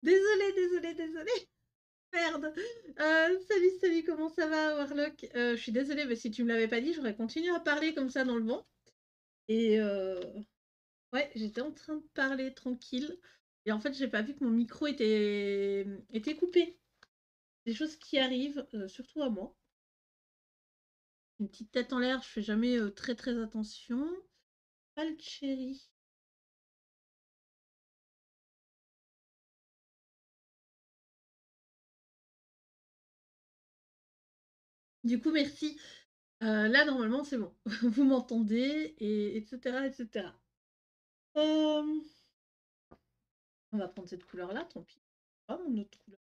Désolée. Merde. Salut, comment ça va, Warlock? Je suis désolée, mais si tu me l'avais pas dit, j'aurais continué à parler comme ça dans le vent. Et ouais, j'étais en train de parler tranquille. Et en fait, j'ai pas vu que mon micro était coupé. Des choses qui arrivent, surtout à moi. Une petite tête en l'air, je fais jamais très attention. Pas le cherry. Du coup, merci. Là, normalement, c'est bon. Vous m'entendez, et etc. Euh, On va prendre cette couleur-là, tant pis. Ah, une autre couleur.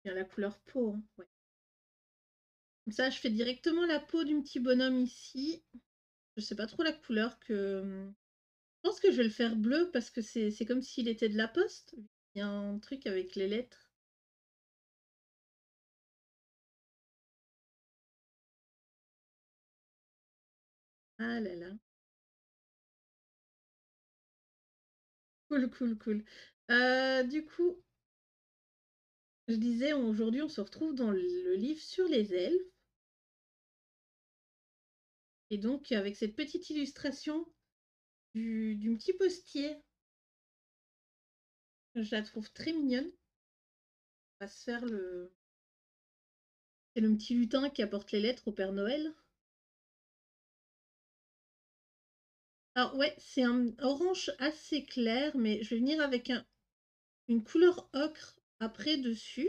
Il y a la couleur peau, hein. Ouais. Comme ça, je fais directement la peau du petit bonhomme ici. Je sais pas trop la couleur que. Je pense que je vais le faire bleu parce que c'est comme s'il était de la poste. Il y a un truc avec les lettres. Ah là là. Cool. Du coup, je disais, aujourd'hui, on se retrouve dans le livre sur les elfes. Et donc, avec cette petite illustration du petit postier, je la trouve très mignonne. On va se faire le. C'est le petit lutin qui apporte les lettres au Père Noël. Alors ouais, c'est un orange assez clair, mais je vais venir avec une couleur ocre après dessus.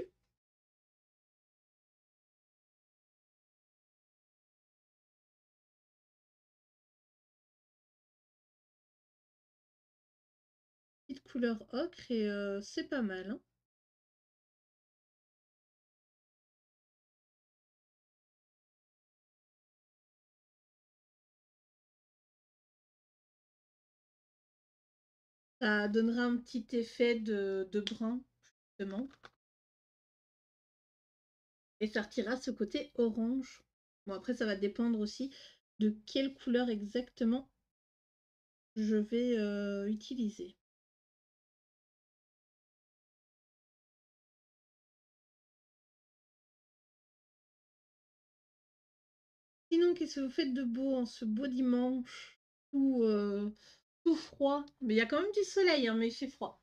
Petite couleur ocre et c'est pas mal, hein. Ça donnera un petit effet de brun, justement. Et ça retirera ce côté orange. Bon, après, ça va dépendre aussi de quelle couleur exactement je vais utiliser. Sinon, qu'est-ce que vous faites de beau en ce beau dimanche tout froid? Mais il y a quand même du soleil, hein, mais il fait froid.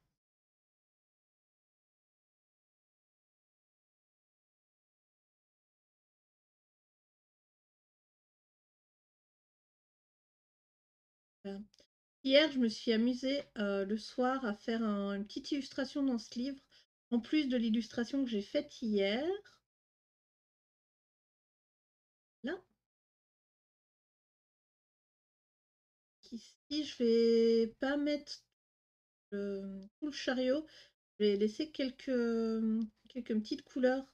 Voilà. Hier, je me suis amusée le soir à faire une petite illustration dans ce livre, en plus de l'illustration que j'ai faite hier. Là, ici, je vais pas mettre tout le chariot. Je vais laisser quelques petites couleurs,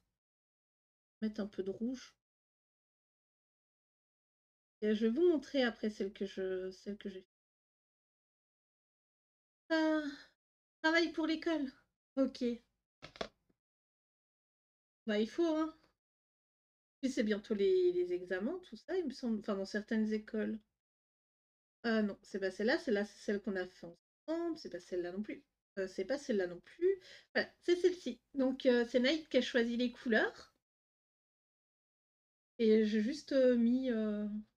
mettre un peu de rouge. Et je vais vous montrer après celle que j'ai fait. Ah, travail pour l'école. Ok. Bah, il faut, hein. Puis c'est bientôt les examens, tout ça, il me semble. Enfin, dans certaines écoles. Ah non, c'est pas celle-là, c'est celle qu'on a fait ensemble, c'est pas celle-là non plus. C'est pas celle-là non plus. Voilà, c'est celle-ci. Donc c'est Naïd qui a choisi les couleurs. Et j'ai juste mis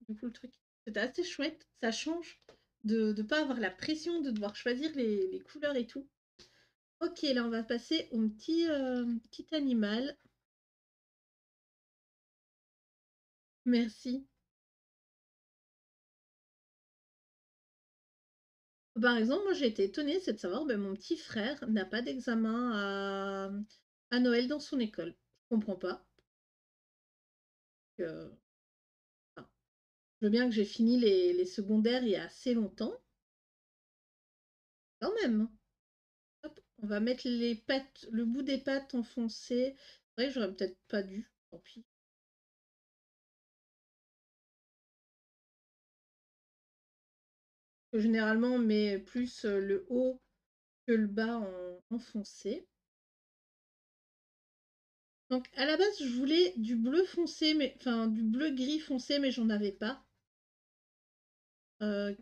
du coup le truc. C'était assez chouette, ça change de ne pas avoir la pression de devoir choisir les couleurs et tout. Ok, là on va passer au petit animal. Merci. Par exemple, moi j'ai été étonnée, c'est de savoir, ben, mon petit frère n'a pas d'examen à Noël dans son école. Je comprends pas. Que- enfin, je veux bien que j'ai fini les secondaires il y a assez longtemps. Quand même, hein. Hop, on va mettre les pattes, le bout des pattes enfoncé. C'est vrai que j'aurais peut-être pas dû. Tant pis. Généralement, on met plus le haut que le bas enfoncé. Donc à la base, je voulais du bleu foncé, mais enfin du bleu gris foncé, mais j'en avais pas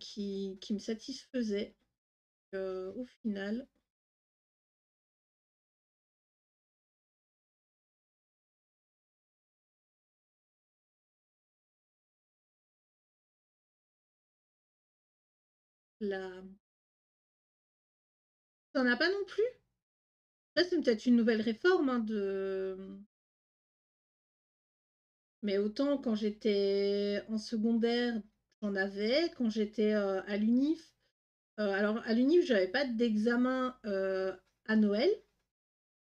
qui me satisfaisait au final. La... T'en as pas non plus? Là, c'est peut-être une nouvelle réforme hein, de... Mais autant quand j'étais en secondaire, j'en avais. Quand j'étais à l'UNIF, alors à l'UNIF, j'avais pas d'examen à Noël.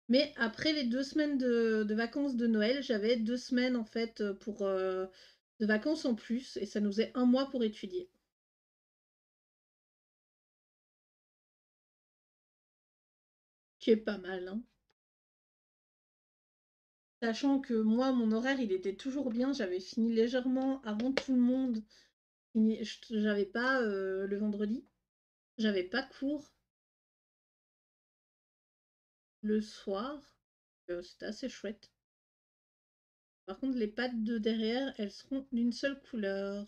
Mais après les 2 semaines de vacances de Noël, j'avais 2 semaines en fait pour de vacances en plus et ça nous faisait un mois pour étudier. Qui est pas mal, hein. Sachant que moi, mon horaire, il était toujours bien. J'avais fini légèrement avant tout le monde. J'avais pas le vendredi. J'avais pas cours le soir. C'était assez chouette. Par contre, les pattes de derrière, elles seront d'une seule couleur.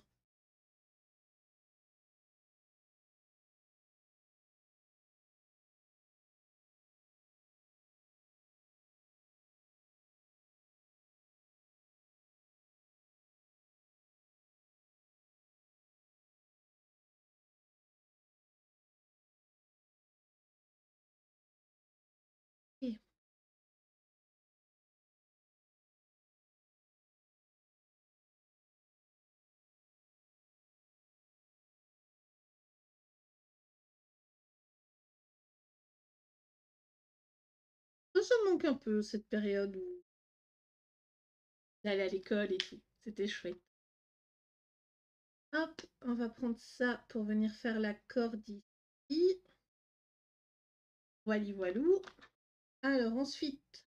Et ça manque un peu cette période où d'aller à l'école et tout. C'était chouette. Hop, on va prendre ça pour venir faire la corde ici. Voili voilou. Alors ensuite,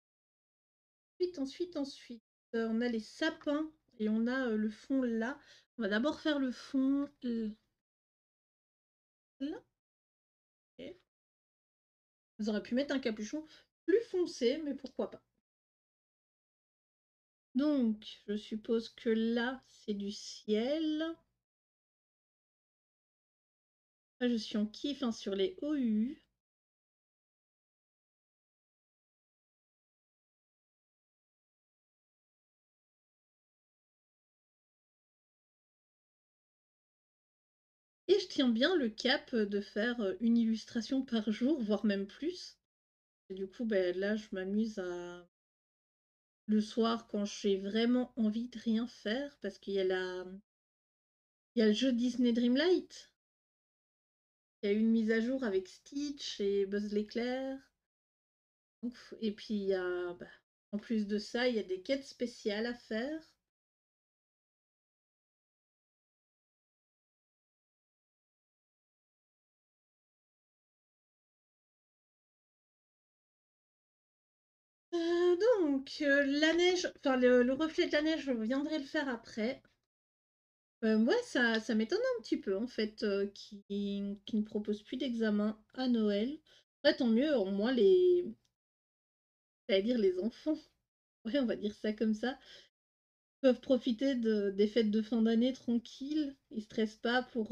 on a les sapins et on a le fond là. On va d'abord faire le fond là. Ok. Vous auriez pu mettre un capuchon plus foncé, mais pourquoi pas. Donc, je suppose que là, c'est du ciel. Là, je suis en kiff hein, sur les OU. Et je tiens bien le cap de faire une illustration par jour, voire même plus. Et du coup, ben, là, je m'amuse à... Le soir, quand j'ai vraiment envie de rien faire, parce qu'il y a il y a le jeu Disney Dreamlight. Il y a eu une mise à jour avec Stitch et Buzz l'éclair. Et puis, il y a, bah, en plus de ça, il y a des quêtes spéciales à faire. La neige, enfin le reflet de la neige, je viendrai le faire après. Moi, ça m'étonne un petit peu, en fait, qu'ils ne proposent plus d'examen à Noël. Ouais, tant mieux, au moins j'allais dire les enfants, ouais, on va dire ça comme ça, peuvent profiter des fêtes de fin d'année tranquilles. Ils stressent pas pour...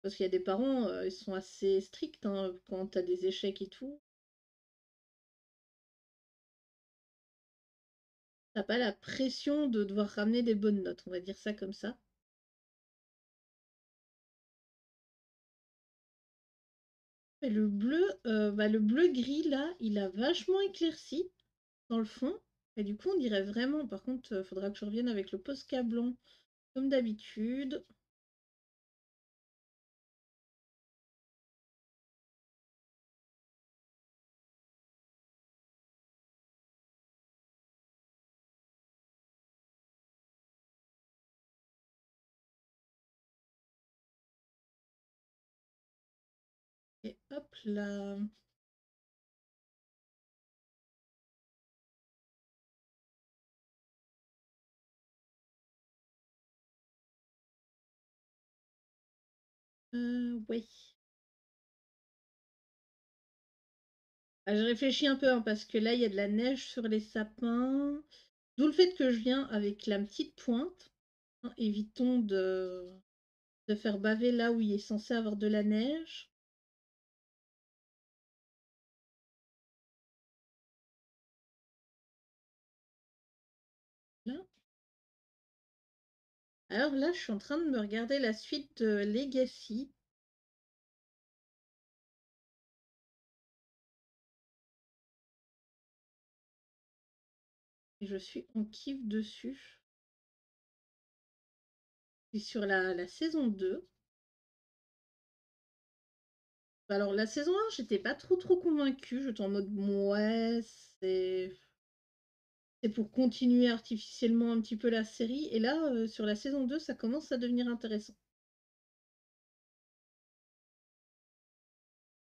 Parce qu'il y a des parents, ils sont assez stricts hein, quand t'as des échecs et tout. T'as pas la pression de devoir ramener des bonnes notes, on va dire ça comme ça. Et le bleu gris là, il a vachement éclairci dans le fond. Et du coup, on dirait vraiment. Par contre, faudra que je revienne avec le Posca blanc comme d'habitude. Et hop là. Ouais. Ah, je réfléchis un peu hein, parce que là, il y a de la neige sur les sapins. D'où le fait que je viens avec la petite pointe. Hein, évitons de faire baver là où il est censé avoir de la neige. Là. Alors là, je suis en train de me regarder la suite de Legacy. et je suis en kiff dessus. Je suis sur la saison 2. Alors la saison 1, j'étais pas trop convaincue. J'étais en mode ouais, c'est pour continuer artificiellement un petit peu la série. Et là, sur la saison 2, ça commence à devenir intéressant.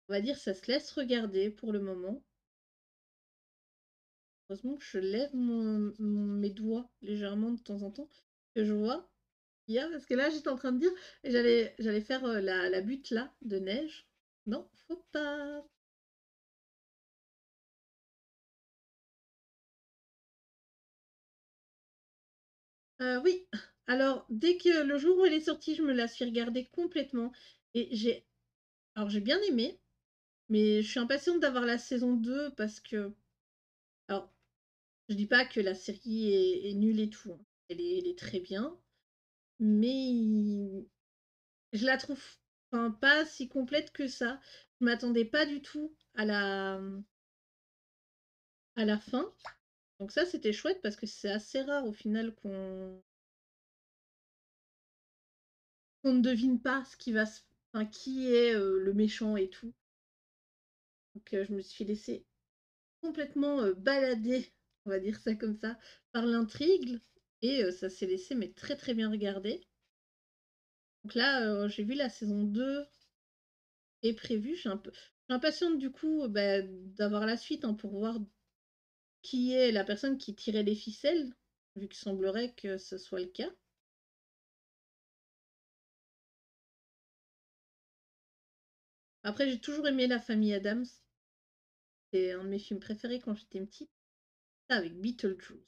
On va dire ça se laisse regarder pour le moment. Heureusement que je lève mes doigts légèrement de temps en temps, que je vois qu'il y a, parce que là j'étais en train de dire, et j'allais faire la butte là de neige. Non, faut pas. Oui, alors dès que le jour où elle est sortie, je me la suis regardée complètement. Et j'ai bien aimé, mais je suis impatiente d'avoir la saison 2 parce que, alors, je dis pas que la série est nulle et tout, hein. Elle est très bien, mais je la trouve enfin, pas si complète que ça. Je m'attendais pas du tout à la fin. Donc ça, c'était chouette parce que c'est assez rare au final qu'on ne devine pas ce qui va se... Enfin, qui est le méchant et tout. Donc je me suis laissée complètement balader, on va dire ça comme ça, par l'intrigue. Et ça s'est laissé mais très bien regarder. Donc là, j'ai vu la saison 2 est prévue. Je suis impatiente du coup bah, d'avoir la suite hein, pour voir qui est la personne qui tirait les ficelles, vu qu'il semblerait que ce soit le cas. Après, j'ai toujours aimé la famille Adams. C'est un de mes films préférés quand j'étais petite, avec Beetlejuice.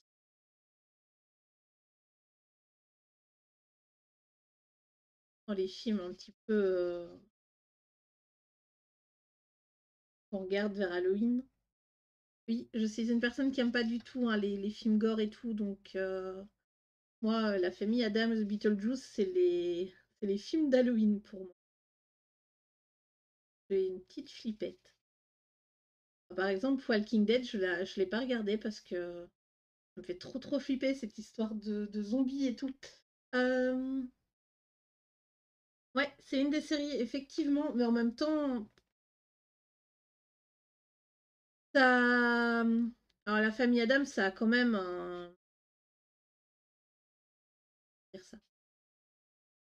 Dans les films un petit peu qu'on regarde vers Halloween. Oui, je suis une personne qui aime pas du tout hein, les films gore et tout, donc moi, la famille Adams, Beetlejuice, c'est les films d'Halloween pour moi. J'ai une petite flippette. Par exemple, Walking Dead, je l'ai pas regardé parce que ça me fait trop flipper cette histoire de zombies et tout. Euh, ouais, c'est une des séries, effectivement, mais en même temps, ça. Alors, la famille Adams, ça a quand même un. Dire ça.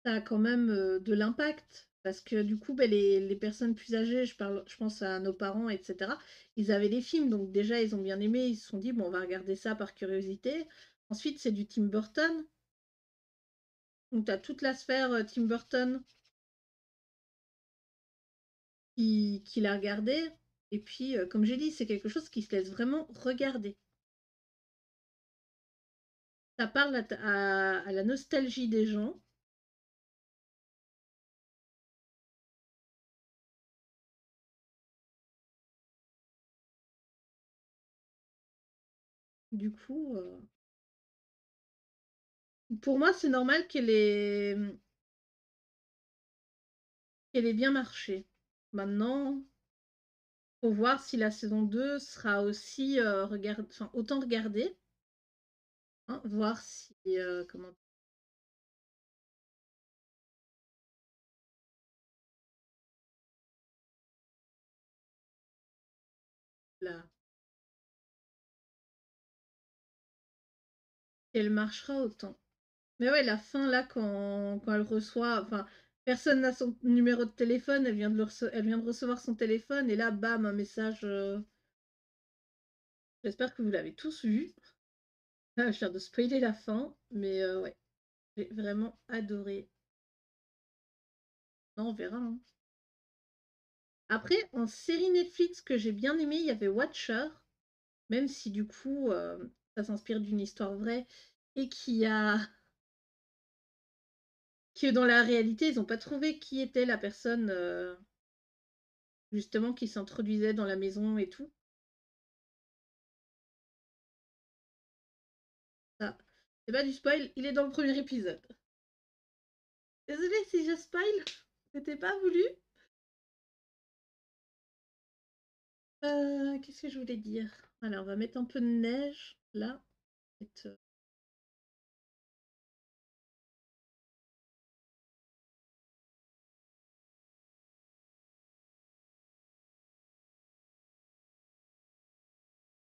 Ça a quand même de l'impact. Parce que du coup, ben, les personnes plus âgées, je pense à nos parents, etc., ils avaient les films, donc déjà, ils ont bien aimé, ils se sont dit, bon, on va regarder ça par curiosité. Ensuite, c'est du Tim Burton. Donc, tu as toute la sphère Tim Burton qui l'a regardé. Et puis, comme j'ai dit, c'est quelque chose qui se laisse vraiment regarder. Ça parle à la nostalgie des gens. Du coup, pour moi, c'est normal qu'elle ait bien marché. Maintenant, faut voir si la saison 2 sera aussi enfin, autant regardée. Hein, voir si comment la, si elle marchera autant. Mais ouais, la fin là quand elle reçoit, enfin personne n'a son numéro de téléphone, elle vient de recevoir son téléphone et là bam un message. J'espère que vous l'avez tous vu. Ah, je viens de spoiler la fin, mais ouais, j'ai vraiment adoré. Non, on verra, hein. Après, en série Netflix que j'ai bien aimé, il y avait Watcher, même si du coup ça s'inspire d'une histoire vraie et que dans la réalité, ils n'ont pas trouvé qui était la personne justement qui s'introduisait dans la maison et tout. Ça, c'est pas du spoil, il est dans le premier épisode. Désolée si je spoil, c'était pas voulu. Qu'est-ce que je voulais dire? Alors, on va mettre un peu de neige là. peut-être,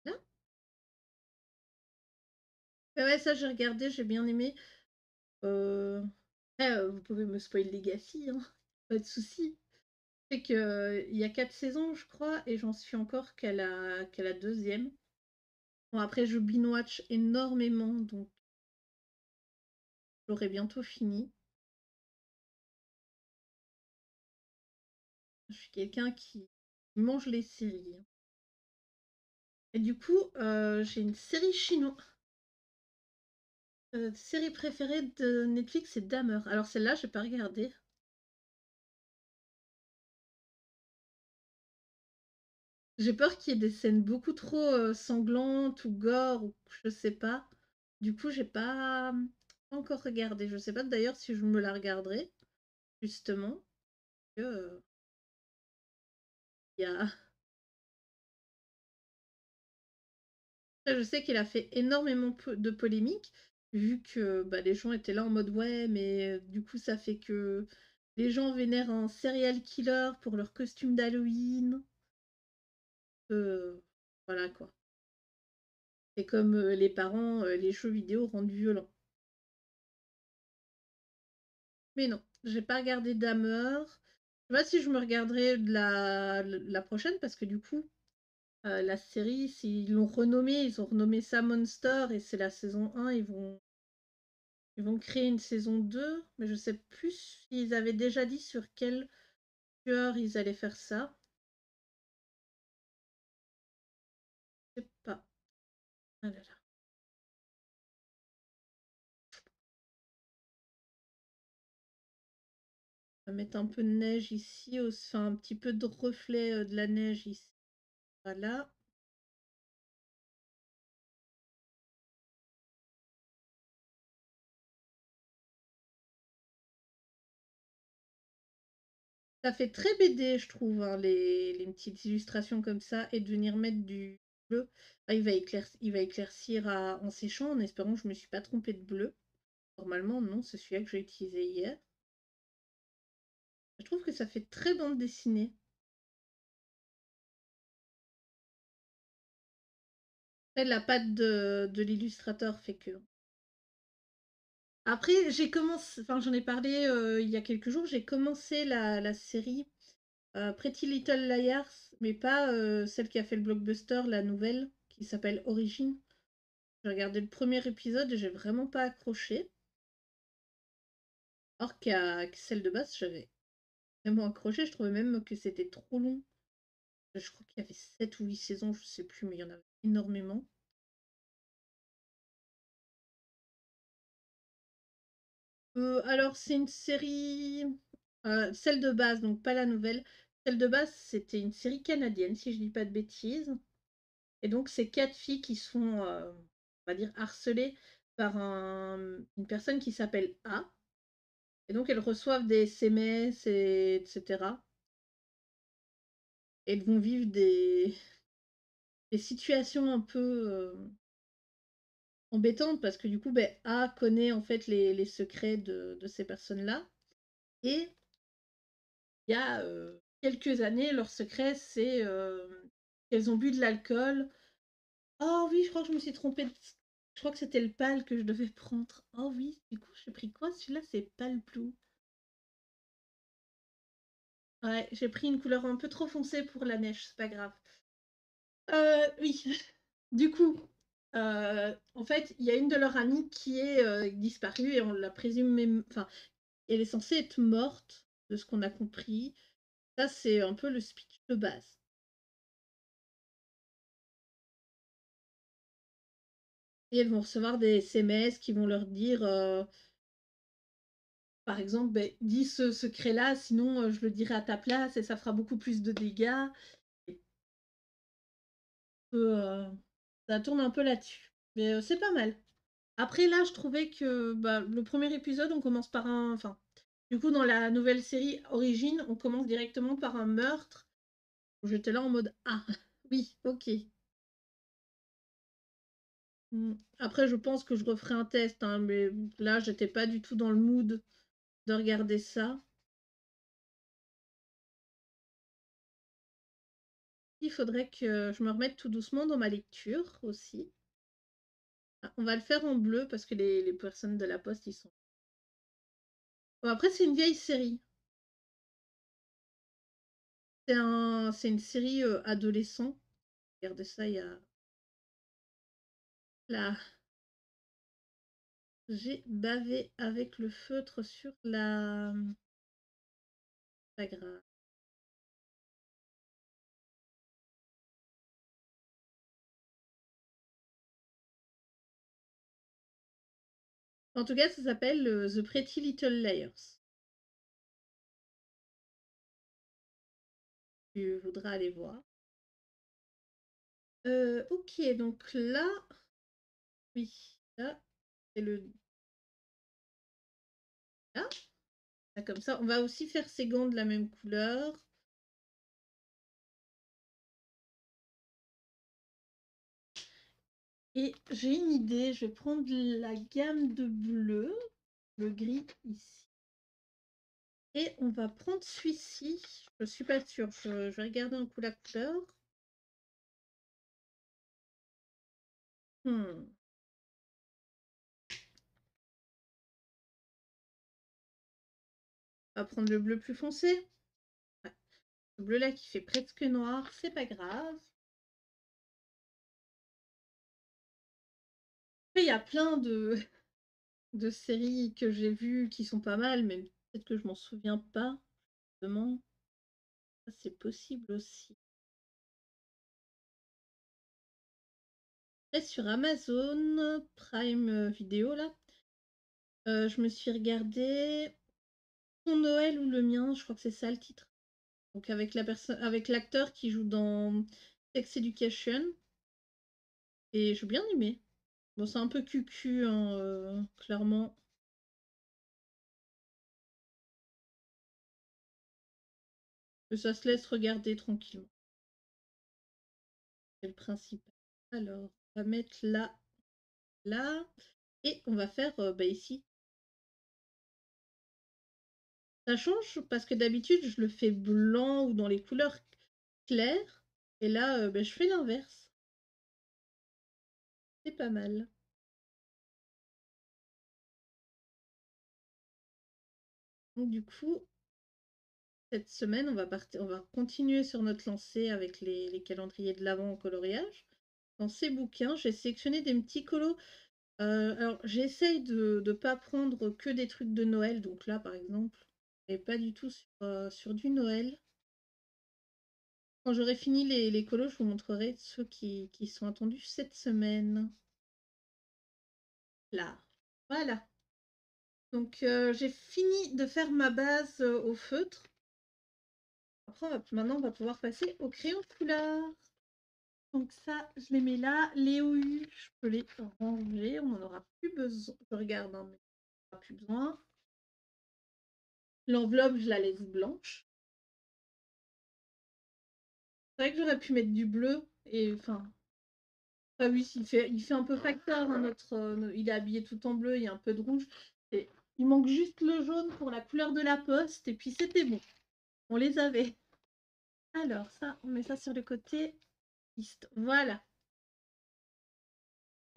là? Ouais, ça j'ai regardé, j'ai bien aimé. Après, vous pouvez me spoil Legacy, hein, pas de souci. C'est que il y a 4 saisons, je crois, et j'en suis encore qu'à la 2e. Bon, après, je binge watch énormément, donc j'aurai bientôt fini. Je suis quelqu'un qui mange les séries, hein. Et du coup, j'ai une série chinoise. Série préférée de Netflix, c'est Dahmer. Alors celle-là, j'ai pas regardé. J'ai peur qu'il y ait des scènes beaucoup trop sanglantes ou gore ou je sais pas. Du coup, j'ai pas encore regardé. Je sais pas d'ailleurs si je me la regarderai, justement. Que, il y a... Je sais qu'il a fait énormément de polémiques, vu que bah, les gens étaient là en mode ouais, mais du coup, ça fait que les gens vénèrent un serial killer pour leur costume d'Halloween. Voilà quoi. C'est comme les parents, les jeux vidéo rendus violents. Mais non, j'ai pas regardé Dahmer. Je sais pas si je me regarderai la prochaine parce que du coup, la série, ils ont renommé ça Monster et c'est la saison 1, ils vont créer une saison 2, mais je sais plus s'ils avaient déjà dit sur quel tueur ils allaient faire ça. Je sais pas. Ah là là. On va mettre un peu de neige ici, enfin un petit peu de reflet de la neige ici. Voilà. Ça fait très BD, je trouve, hein, les petites illustrations comme ça, et de venir mettre du bleu. Ah, il va éclaircir en séchant, en espérant que je ne me suis pas trompée de bleu. Normalement, non, c'est celui-là que j'ai utilisé hier. Je trouve que ça fait très bande dessinée. Après, la patte de l'illustrateur fait que. Après, j'ai commencé, enfin, j'en ai parlé il y a quelques jours, j'ai commencé la série Pretty Little Liars, mais pas celle qui a fait le blockbuster, la nouvelle, qui s'appelle Origin. J'ai regardé le premier épisode et j'ai vraiment pas accroché. Or que celle de base, j'avais vraiment accroché. Je trouvais même que c'était trop long. Je crois qu'il y avait 7 ou 8 saisons, je sais plus, mais il y en avait énormément. Alors, c'est une série. Celle de base, donc pas la nouvelle. Celle de base, c'était une série canadienne, si je dis pas de bêtises. Et donc, c'est 4 filles qui sont, on va dire, harcelées par une personne qui s'appelle A. Et donc, elles reçoivent des SMS, etc. Et elles vont vivre des situations un peu embêtantes parce que du coup, ben, A connaît en fait les secrets de ces personnes-là. Et il y a quelques années, leur secret, c'est qu'elles ont bu de l'alcool. Oh oui, je crois que je me suis trompée. Je crois que c'était le pâle que je devais prendre. Oh oui, du coup, j'ai pris quoi? Celui-là, c'est pâle blue. Ouais, j'ai pris une couleur un peu trop foncée pour la neige, c'est pas grave. Oui. Du coup, en fait, il y a une de leurs amies qui est disparue et on la présume même. Enfin, elle est censée être morte, de ce qu'on a compris. Ça, c'est un peu le speech de base. Et elles vont recevoir des SMS qui vont leur dire, par exemple, ben, dis ce secret-là, sinon je le dirai à ta place et ça fera beaucoup plus de dégâts. Et ça tourne un peu là-dessus. Mais c'est pas mal. Après, là, je trouvais que bah, le premier épisode, on commence par un. Enfin, du coup, dans la nouvelle série Origine, on commence directement par un meurtre. J'étais là en mode ah, oui, ok. Après, je pense que je referai un test, hein, mais là, j'étais pas du tout dans le mood de regarder ça. Il faudrait que je me remette tout doucement dans ma lecture aussi. Ah, on va le faire en bleu parce que les personnes de la poste, ils sont... Bon, après, c'est une vieille série. C'est une série adolescent. Regardez ça, il y a... Là, j'ai bavé avec le feutre sur la... Pas grave. En tout cas, ça s'appelle The Pretty Little Liars. Tu voudras aller voir. Ok, donc là... Oui, là, c'est le... Là, là, comme ça. On va aussi faire ses gants de la même couleur. Et j'ai une idée, je vais prendre la gamme de bleu, le gris ici. Et on va prendre celui-ci. Je suis pas sûre, je vais regarder un coup la couleur. On va prendre le bleu plus foncé. Ouais. Le bleu là qui fait presque noir, c'est pas grave. Après, il y a plein de séries que j'ai vues qui sont pas mal, mais peut-être que je m'en souviens pas. Justement, ça c'est possible aussi. Et sur Amazon Prime Video là, je me suis regardé Ton Noël ou le mien, je crois que c'est ça le titre. Donc avec la personne, avec l'acteur qui joue dans Sex Education. Et j'ai bien aimé. Bon, c'est un peu cucu, hein, clairement. Mais ça se laisse regarder tranquillement. C'est le principal. Alors, on va mettre là, là. Et on va faire bah, ici. Ça change parce que d'habitude, je le fais blanc ou dans les couleurs claires. Et là, bah, je fais l'inverse. C'est pas mal. Donc du coup, cette semaine, on va continuer sur notre lancée avec les calendriers de l'Avent en coloriage. Dans ces bouquins, j'ai sélectionné des petits colos. Alors, j'essaye de ne pas prendre que des trucs de Noël. Donc là, par exemple, et pas du tout sur du Noël. Quand j'aurai fini les colos, je vous montrerai ceux qui sont attendus cette semaine. Là, voilà. Donc, j'ai fini de faire ma base au feutre. Après, maintenant, on va pouvoir passer au crayon de couleur. Donc ça, je les mets là. Les OU, je peux les ranger. On n'en aura plus besoin. Je regarde, hein, mais on n'en aura plus besoin. L'enveloppe, je la laisse blanche. C'est vrai que j'aurais pu mettre du bleu. Et enfin, ah oui, il fait un peu facteur. Hein, il est habillé tout en bleu. Il y a un peu de rouge. Et il manque juste le jaune pour la couleur de la poste. Et puis c'était bon. On les avait. Alors ça, on met ça sur le côté. Voilà.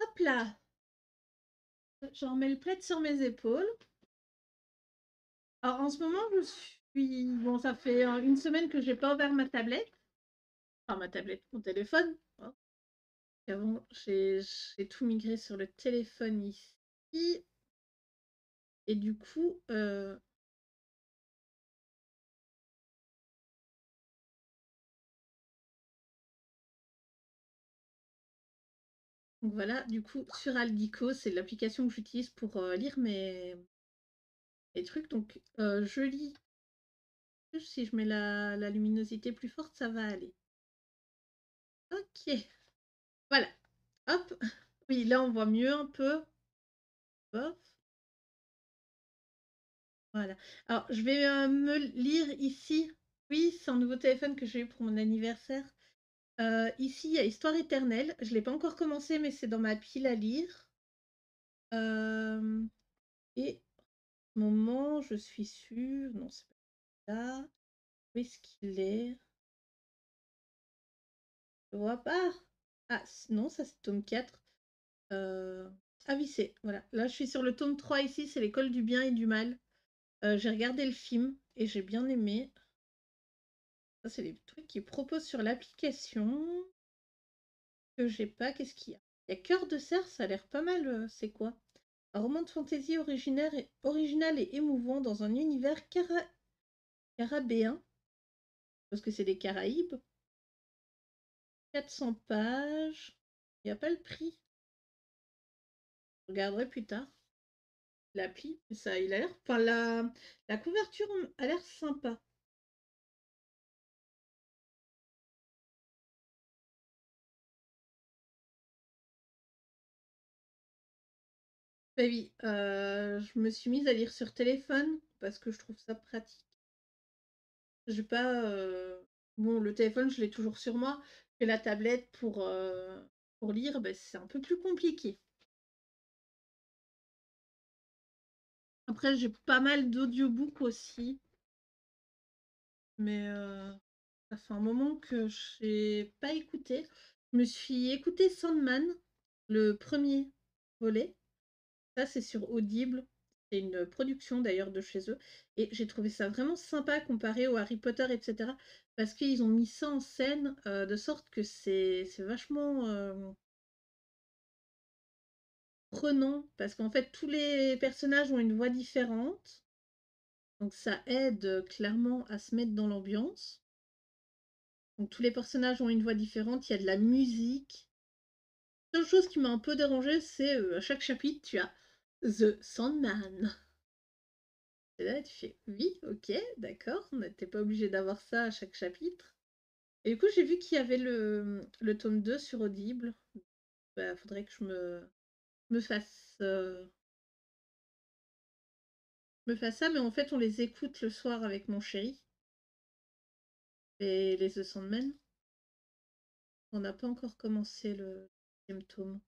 Hop là. Je remets le plaid sur mes épaules. Alors en ce moment, je suis... Bon, ça fait une semaine que j'ai pas ouvert ma tablette. Enfin, ma tablette, mon téléphone. Hein. Avant, j'ai tout migré sur le téléphone ici. Et du coup... Donc voilà, du coup, sur Aldico, c'est l'application que j'utilise pour lire mes trucs. Donc, je lis. Si je mets la luminosité plus forte, ça va aller. Ok. Voilà. Hop. Oui, là, on voit mieux un peu. Hop. Voilà. Alors, je vais me lire ici. Oui, c'est un nouveau téléphone que j'ai eu pour mon anniversaire. Ici, il y a Histoire éternelle. Je l'ai pas encore commencé, mais c'est dans ma pile à lire. Hem et moment, je suis sûre non, c'est pas là. Où est-ce qu'il est? Je vois pas. Ah non, ça c'est tome 4. Heu, ah oui, c'est voilà, là je suis sur le tome 3 ici, c'est L'école du bien et du mal. J'ai regardé le film et j'ai bien aimé. Ça, c'est les trucs qu'ils proposent sur l'application que j'ai pas. Qu'est-ce qu'il y a? Il y a Cœur de cerf, ça a l'air pas mal, c'est quoi? Un roman de fantaisie original et émouvant dans un univers caribéen, parce que c'est des Caraïbes. 400 pages. Il y a pas le prix. Je regarderai plus tard. L'appli, ça, il a l'air. Enfin, la couverture a l'air sympa. Bah oui, je me suis mise à lire sur téléphone parce que je trouve ça pratique. J'ai pas, bon, le téléphone, je l'ai toujours sur moi, mais la tablette pour lire, bah, c'est un peu plus compliqué. Après, j'ai pas mal d'audiobooks aussi, mais ça fait un moment que j'ai pas écouté. Je me suis écouté Sandman, le premier volet. Ça, c'est sur Audible. C'est une production d'ailleurs de chez eux. Et j'ai trouvé ça vraiment sympa comparé au Harry Potter, etc. Parce qu'ils ont mis ça en scène de sorte que c'est vachement prenant. Parce qu'en fait, tous les personnages ont une voix différente. Donc ça aide clairement à se mettre dans l'ambiance. Donc tous les personnages ont une voix différente. Il y a de la musique. La seule chose qui m'a un peu dérangée, c'est à chaque chapitre, tu as The Sandman. Et là, tu fais oui, ok, d'accord, on n'était pas obligé d'avoir ça à chaque chapitre. Et du coup, j'ai vu qu'il y avait le tome 2 sur Audible. Bah, faudrait que me fasse, me fasse ça, mais en fait, on les écoute le soir avec mon chéri. Et les The Sandmen. On n'a pas encore commencé le deuxième tome.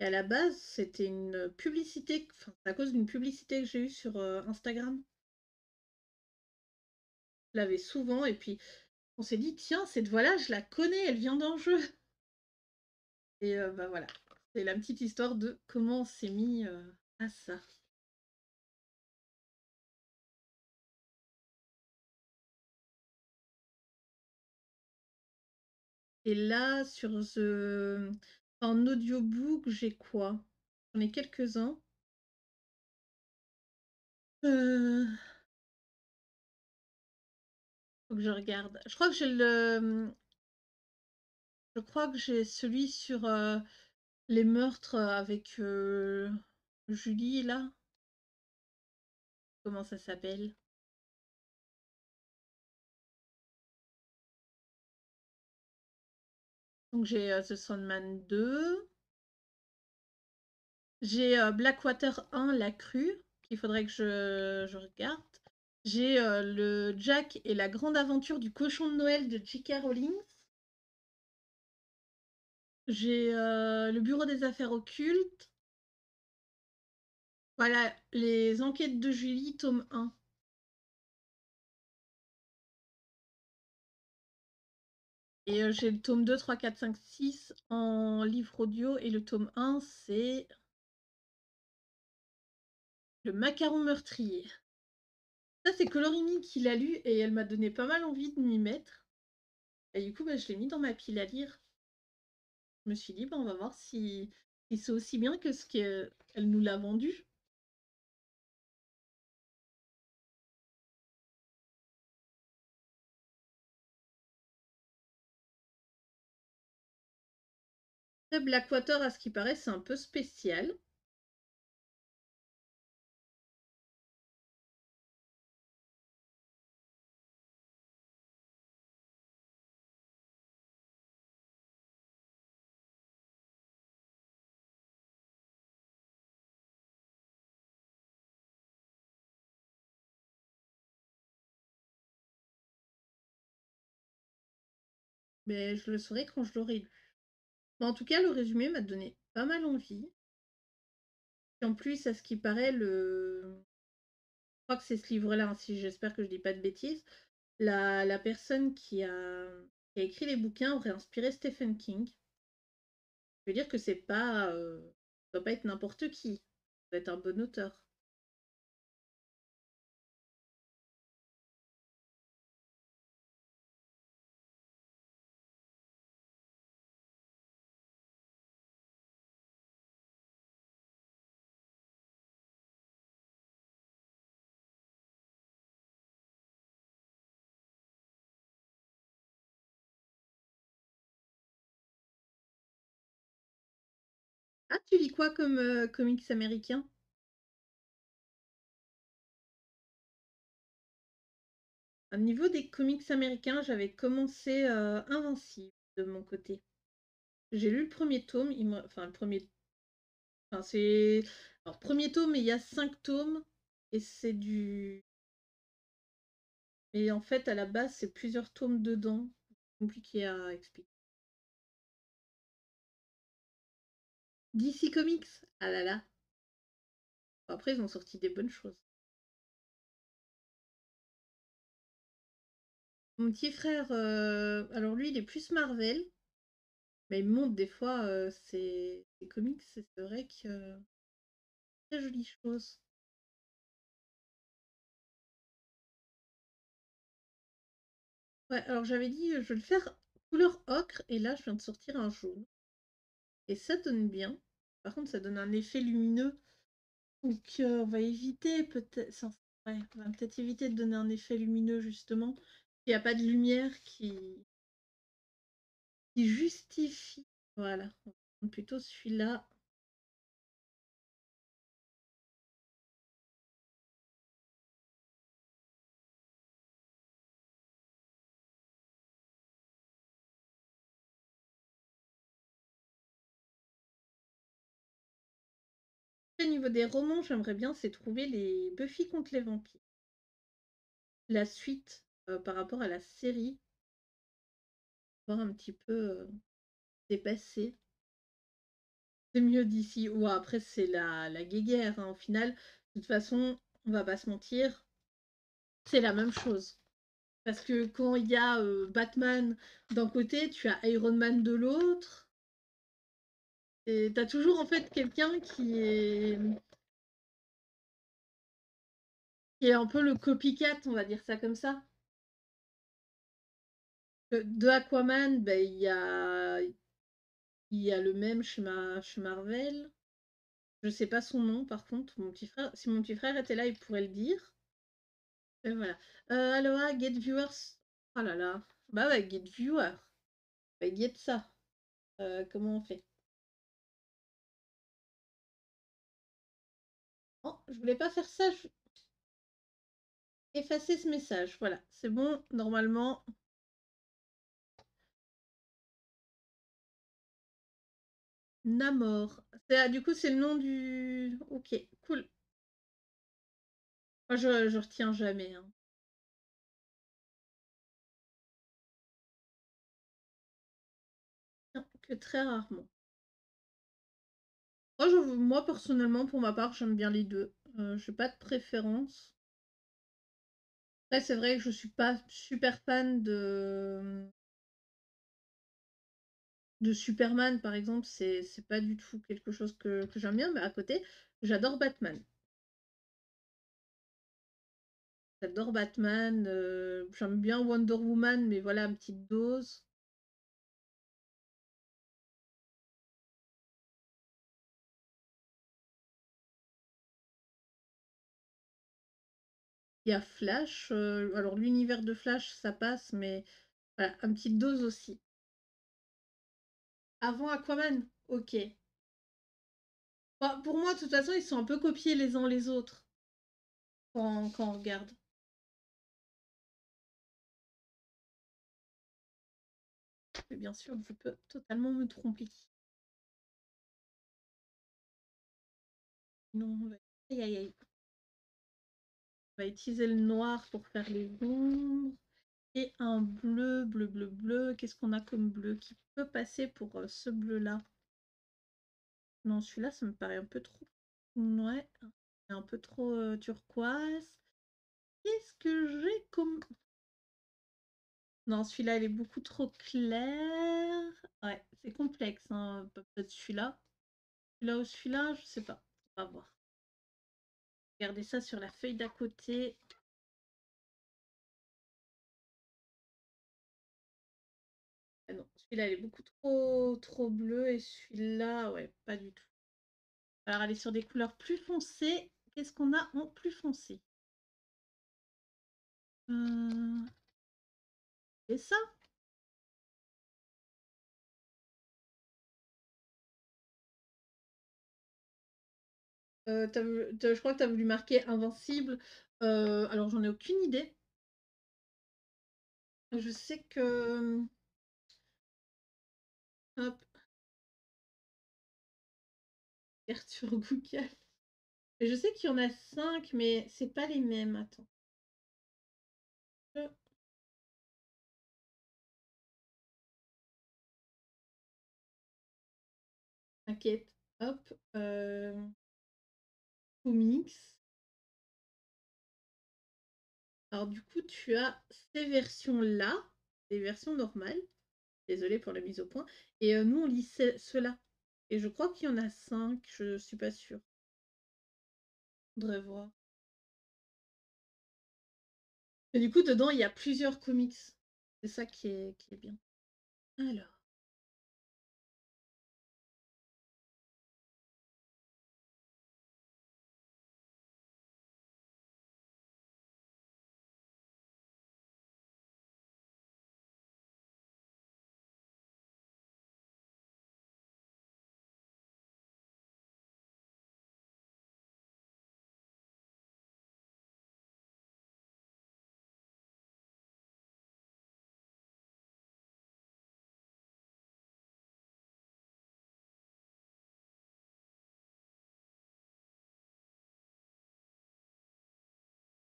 Et à la base, c'était une publicité, enfin, c'est à cause d'une publicité que j'ai eue sur Instagram. Je l'avais souvent, et puis on s'est dit, tiens, cette voix-là, je la connais, elle vient d'un jeu. Et bah voilà, c'est la petite histoire de comment on s'est mis à ça. Et là, sur en audiobook, j'ai quoi? J'en ai quelques-uns. Euh, Faut que je regarde. Je crois que j'ai je crois que j'ai celui sur les meurtres avec Julie là. Comment ça s'appelle? Donc j'ai The Sandman 2. J'ai Blackwater 1, La Crue, qu'il faudrait que je regarde. J'ai le Jack et la grande aventure du cochon de Noël de J.K. Rowling. J'ai le bureau des affaires occultes. Voilà, les enquêtes de Julie, tome 1. Et j'ai le tome 2, 3, 4, 5, 6 en livre audio. Et le tome 1, c'est le macaron meurtrier. Ça, c'est Colorimi qui l'a lu et elle m'a donné pas mal envie de m'y mettre. Et du coup, bah, je l'ai mis dans ma pile à lire. Je me suis dit, bah, on va voir si c'est aussi bien que ce qu'elle nous l'a vendu. Blackwater, à ce qui paraît, c'est un peu spécial. mais je le saurai quand je l'aurai lu. Mais en tout cas, le résumé m'a donné pas mal envie. Et en plus, à ce qui paraît, je crois que c'est ce livre-là, hein, si j'espère que je dis pas de bêtises. La personne qui a écrit les bouquins aurait inspiré Stephen King. Je veux dire que c'est pas, ça doit pas être n'importe qui. Ça doit être un bon auteur. Ah, tu lis quoi comme comics américain? Au niveau des comics américains, j'avais commencé Invincible de mon côté. J'ai lu le premier tome, enfin le premier, enfin c'est, alors premier tome, mais il y a 5 tomes et c'est du, et en fait à la base c'est plusieurs tomes dedans, compliqué à expliquer. DC Comics, ah là là. Après ils ont sorti des bonnes choses. Mon petit frère, alors lui il est plus Marvel, mais il me montre des fois ses comics, c'est vrai que très jolies choses. Ouais, alors j'avais dit, je vais le faire couleur ocre, et là je viens de sortir un jaune. Et ça donne bien. Par contre, ça donne un effet lumineux. Donc on va éviter peut-être. Ouais, on va peut-être éviter de donner un effet lumineux justement. Il n'y a pas de lumière qui justifie. Voilà. On va prendre plutôt celui-là. Au niveau des romans, j'aimerais bien, c'est trouver les Buffy contre les vampires. La suite par rapport à la série, voir un petit peu dépassé. C'est mieux d'ici. Ou après, c'est la guéguerre, hein. Au final, de toute façon, on va pas se mentir, c'est la même chose. Parce que quand il y a Batman d'un côté, tu as Iron Man de l'autre. Et t'as toujours en fait quelqu'un qui est un peu le copycat, on va dire ça comme ça. De Aquaman, ben, il y a le même chez Marvel. Je sais pas son nom par contre, mon petit frère. Si mon petit frère était là, il pourrait le dire. Et voilà. Aloha, Get Viewers. Oh là là. Bah ouais, Get Viewer. Bah, get ça. Comment on fait? Oh, je voulais pas faire ça. Effacer ce message. Voilà, c'est bon. Normalement. Namor. Du coup, c'est le nom du. Ok, cool. Moi, je retiens jamais, hein. Non, que très rarement. Moi, personnellement, pour ma part, j'aime bien les deux. J'ai pas de préférence. Après, c'est vrai que je suis pas super fan de Superman, par exemple. C'est pas du tout quelque chose que j'aime bien, mais à côté, j'adore Batman. J'adore Batman. J'aime bien Wonder Woman, mais voilà, une petite dose. Il y a Flash. Alors, l'univers de Flash, ça passe, mais voilà, une petite dose aussi. Avant Aquaman, ok. Bah, pour moi, de toute façon, ils sont un peu copiés les uns les autres quand on regarde. Mais bien sûr, je peux totalement me tromper. Non, aïe aïe aïe. On va utiliser le noir pour faire les ombres. Et un bleu, bleu, bleu, bleu. Qu'est-ce qu'on a comme bleu qui peut passer pour ce bleu-là? Non, celui-là, ça me paraît un peu trop... Ouais, un peu trop turquoise. Qu'est-ce que j'ai comme... Non, celui-là, il est beaucoup trop clair. Ouais, c'est complexe, hein. Peut-être celui-là. Celui-là ou celui-là, je sais pas. On va voir. Regardez ça sur la feuille d'à côté. Ah non, celui-là, il est beaucoup trop bleu. Et celui-là, ouais, pas du tout. Alors, aller sur des couleurs plus foncées. Qu'est-ce qu'on a en plus foncé? Et ça? Je crois que tu as voulu marquer invincible. Alors, j'en ai aucune idée. Je sais que... Hop, Arthur Google. Je sais qu'il y en a 5, mais c'est pas les mêmes. Attends. T'inquiète. Hop. Comics. Alors du coup, tu as ces versions-là, les versions normales. Désolée pour la mise au point. Et nous, on lit ceux-là. Et je crois qu'il y en a 5, je suis pas sûre. Faudrait voir. Et du coup, dedans, il y a plusieurs comics. C'est ça qui est bien. Alors.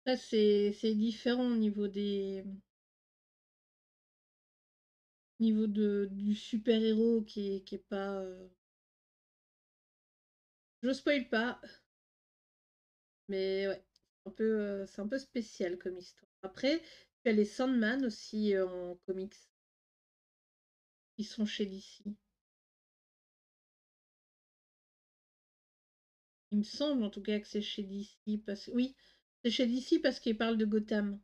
Là, c'est différent au niveau des... Niveau du super-héros qui est pas... Je spoil pas, mais ouais, c'est un peu spécial comme histoire. Après, tu as les Sandman aussi en comics, qui sont chez DC. Il me semble en tout cas que c'est chez DC, parce que... Oui, c'est chez DC parce qu'ils parlent de Gotham.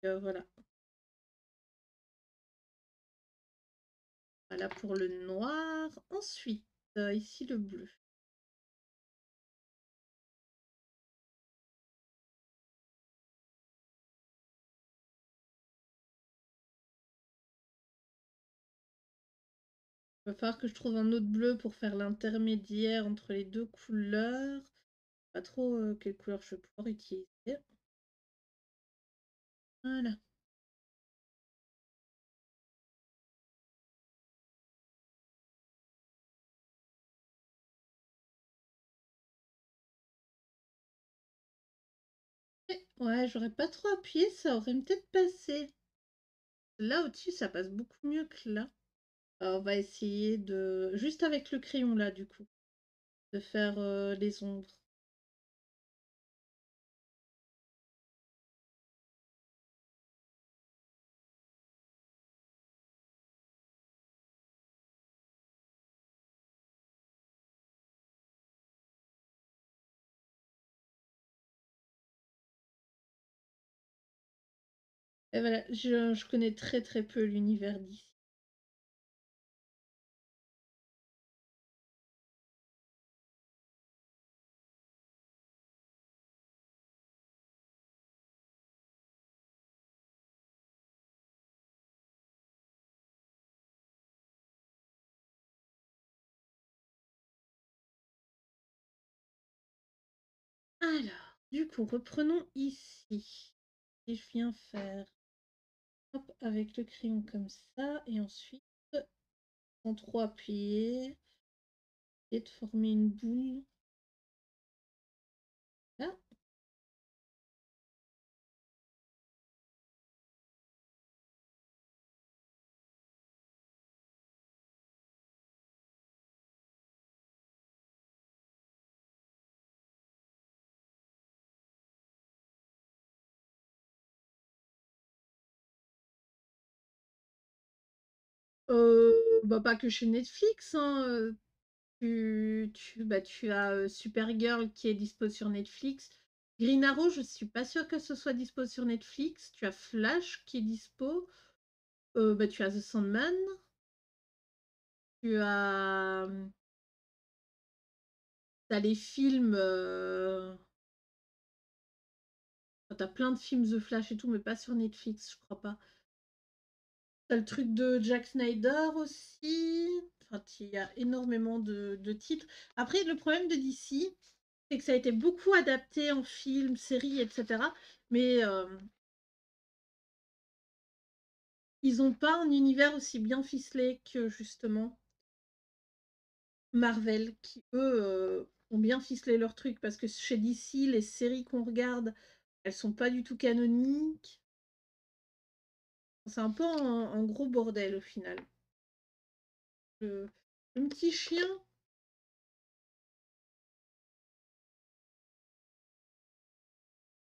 Voilà. Voilà pour le noir. Ensuite, ici le bleu. Il va falloir que je trouve un autre bleu pour faire l'intermédiaire entre les deux couleurs. Pas trop quelle couleur je vais pouvoir utiliser. Voilà. Ouais, j'aurais pas trop appuyé, ça aurait peut-être passé. Là au-dessus, ça passe beaucoup mieux que là. Alors, on va essayer de... Juste avec le crayon là, du coup. De faire les ombres. Et voilà, je connais très peu l'univers d'ici. Alors, du coup, reprenons ici. Et je viens faire hop, avec le crayon comme ça. Et ensuite, en trois appuyés, et de former une boule. Là. Bah, pas que chez Netflix, hein, tu as, Supergirl qui est dispo sur Netflix. Green Arrow, je suis pas sûre que ce soit dispo sur Netflix. Tu as Flash qui est dispo. Bah, tu as The Sandman. Tu as, tu les films, tu as plein de films The Flash et tout, mais pas sur Netflix, je crois pas. Tu as le truc de Jack Snyder aussi. Enfin, il y a énormément de titres. Après, le problème de DC, c'est que ça a été beaucoup adapté en film, série, etc. Mais ils n'ont pas un univers aussi bien ficelé que justement Marvel, qui eux ont bien ficelé leur truc. Parce que chez DC, les séries qu'on regarde, elles sont pas du tout canoniques. C'est un peu un gros bordel au final. Le petit chien.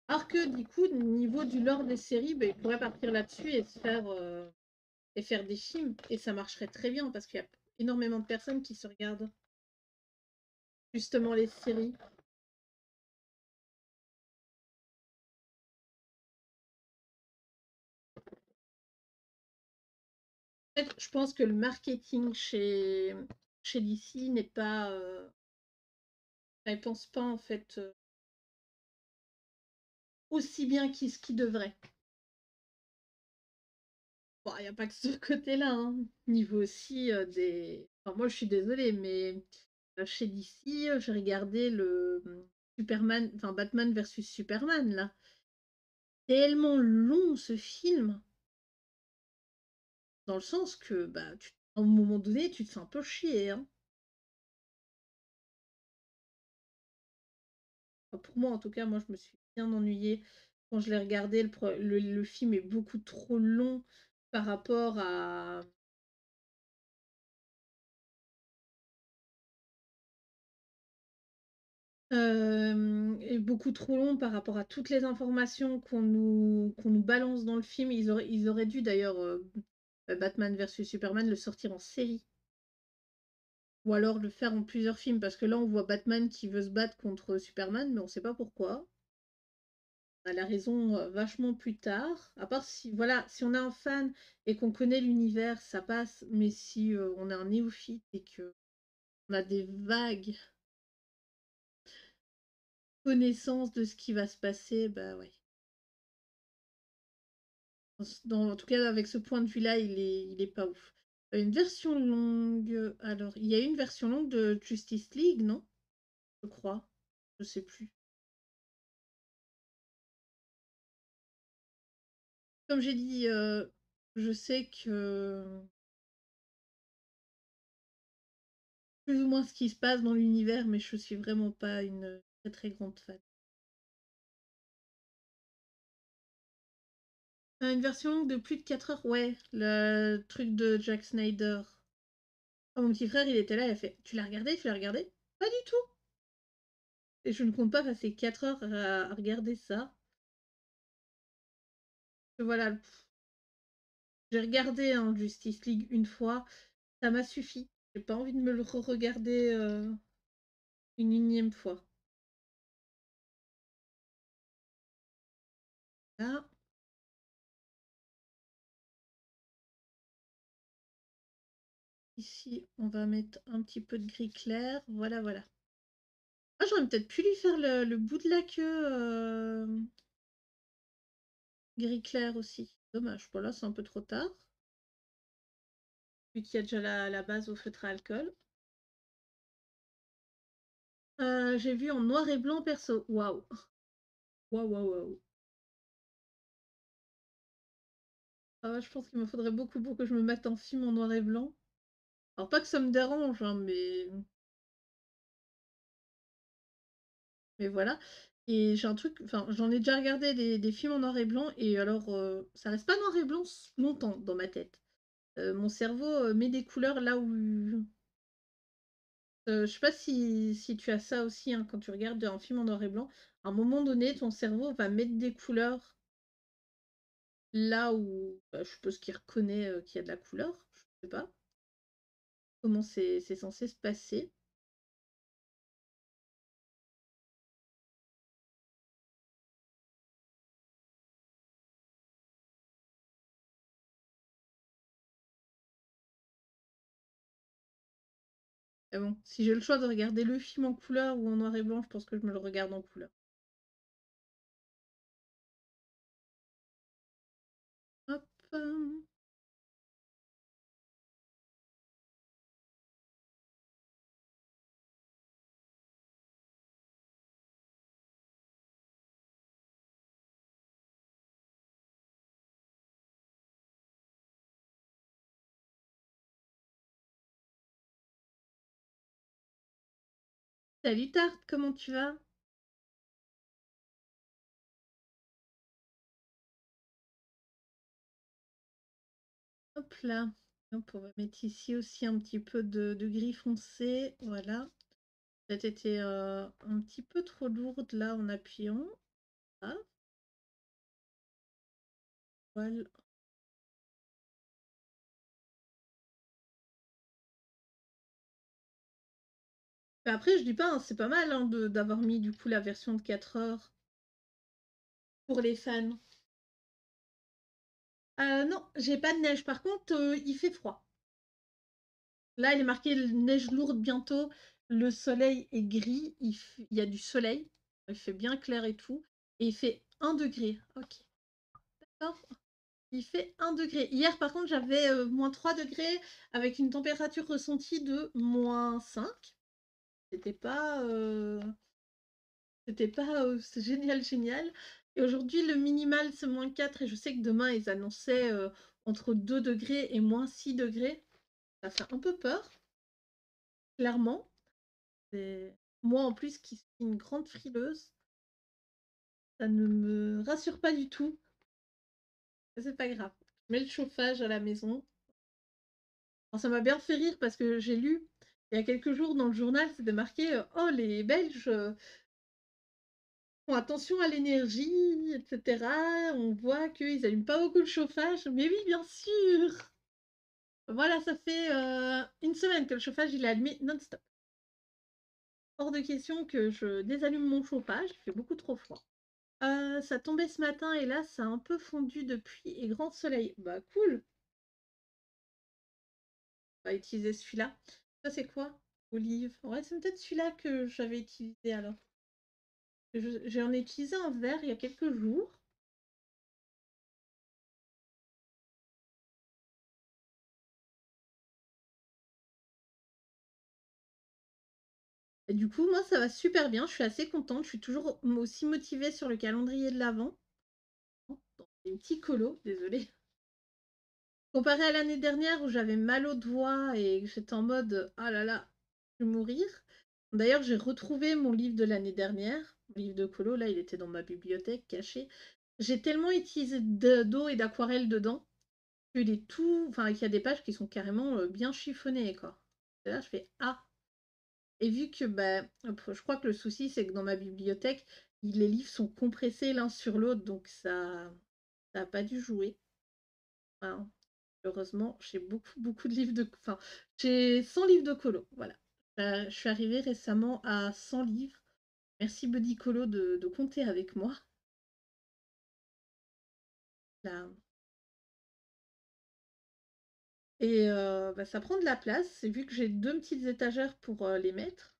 Alors que du coup, au niveau du lore des séries, ben, il pourrait partir là-dessus et et faire des films. Et ça marcherait très bien parce qu'il y a énormément de personnes qui se regardent justement les séries. En fait, je pense que le marketing chez DC n'est pas. Elle pense pas en fait aussi bien qu'il devrait. Bon, il n'y a pas que ce côté-là, hein. Niveau aussi des. Enfin, moi, je suis désolée, mais chez DC, j'ai regardé le Superman, enfin Batman versus Superman là. Tellement long ce film, dans le sens que bah, à un moment donné, tu te fais un peu chier, hein. Enfin, pour moi, en tout cas, moi, je me suis bien ennuyée quand je l'ai regardé. Le film est beaucoup trop long par rapport à. Est beaucoup trop long par rapport à toutes les informations qu'on nous balance dans le film. Ils auraient dû d'ailleurs Batman versus Superman le sortir en série. Ou alors le faire en plusieurs films, parce que là on voit Batman qui veut se battre contre Superman, mais on sait pas pourquoi. On a la raison vachement plus tard. À part si, voilà, si on est un fan et qu'on connaît l'univers, ça passe. Mais si on est un néophyte et que on a des vagues connaissances de ce qui va se passer, bah ouais. En tout cas, avec ce point de vue-là, il est pas ouf. Une version longue. Alors, il y a une version longue de Justice League, non? Je crois. Je sais plus. Comme j'ai dit, je sais que plus ou moins ce qui se passe dans l'univers, mais je suis vraiment pas une très très grande fan. Une version longue de plus de 4 heures, ouais, le truc de Jack Snyder. Oh, mon petit frère, il était là, il a fait: Tu l'as regardé? Tu l'as regardé? Pas du tout! Et je ne compte pas passer 4 heures à regarder ça. Voilà, j'ai regardé hein, Justice League une fois, ça m'a suffi. J'ai pas envie de me le re-regarder une énième fois. Là, ici, on va mettre un petit peu de gris clair. Voilà, voilà. Ah, j'aurais peut-être pu lui faire le bout de la queue gris clair aussi. Dommage. Bon, là, c'est un peu trop tard. Vu qu'il y a déjà la base au feutre à alcool. J'ai vu en noir et blanc perso. Waouh. Waouh, waouh, waouh. Ah ouais, je pense qu'il me faudrait beaucoup pour que je me mette en film en noir et blanc. Alors, pas que ça me dérange, hein, mais voilà. Et j'ai un truc, enfin, j'en ai déjà regardé des films en noir et blanc, et alors, ça reste pas noir et blanc longtemps dans ma tête. Mon cerveau met des couleurs là où. Je sais pas si tu as ça aussi hein, quand tu regardes un film en noir et blanc. À un moment donné, ton cerveau va mettre des couleurs là où bah, je suppose qu'il reconnaît qu'il y a de la couleur. sais pas comment c'est censé se passer. Mais bon, si j'ai le choix de regarder le film en couleur ou en noir et blanc, je pense que je me le regarde en couleur. Hop. Salut Tarte, comment tu vas? Hop là. Hop, on va mettre ici aussi un petit peu de gris foncé. Voilà. Peut-être été un petit peu trop lourde là en appuyant. Ah, voilà. Mais après, je dis pas, hein, c'est pas mal hein, d'avoir mis du coup la version de 4 heures pour les fans. Non, j'ai pas de neige. Par contre, il fait froid. Là, il est marqué neige lourde bientôt. Le soleil est gris. Il y a du soleil. Il fait bien clair et tout. Et il fait 1 degré. Ok, d'accord. Il fait 1 degré. Hier, par contre, j'avais -3 degrés avec une température ressentie de -5. C'était pas, c'est génial, génial. Et aujourd'hui, le minimal, c'est -4. Et je sais que demain, ils annonçaient entre 2 degrés et -6 degrés. Ça fait un peu peur, clairement. Moi, en plus, qui suis une grande frileuse, ça ne me rassure pas du tout. Mais c'est pas grave. Je mets le chauffage à la maison. Alors, ça m'a bien fait rire parce que j'ai lu il y a quelques jours dans le journal, c'était marqué Oh, les Belges font attention à l'énergie, etc. On voit qu'ils n'allument pas beaucoup le chauffage. Mais oui, bien sûr. Voilà, ça fait une semaine que le chauffage il est allumé non-stop. Hors de question que je désallume mon chauffage, il fait beaucoup trop froid. Ça tombait ce matin et là, ça a un peu fondu depuis et grand soleil. Bah cool, on va utiliser celui-là. Ça c'est quoi? Olive. Ouais, c'est peut-être celui-là que j'avais utilisé alors. J'en ai utilisé un vert il y a quelques jours. Et du coup, moi, ça va super bien. Je suis assez contente. Je suis toujours aussi motivée sur le calendrier de l'Avent. Des petits colos, désolée. Comparé à l'année dernière où j'avais mal aux doigts et que j'étais en mode ah là là, je vais mourir. D'ailleurs, j'ai retrouvé mon livre de l'année dernière, mon livre de colo. Là, il était dans ma bibliothèque caché. J'ai tellement utilisé d'eau et d'aquarelle dedans qu'il est tout. Enfin, qu'il y a des pages qui sont carrément bien chiffonnées, quoi. Et là, je fais ah. Et vu que bah, je crois que le souci, c'est que dans ma bibliothèque, les livres sont compressés l'un sur l'autre, donc ça a pas dû jouer. Enfin, heureusement, j'ai beaucoup, beaucoup de livres de... Enfin, j'ai 100 livres de colo, voilà. Je suis arrivée récemment à 100 livres. Merci Buddy Colo de compter avec moi. Là. Et bah, ça prend de la place. Et vu que j'ai deux petites étagères pour les mettre,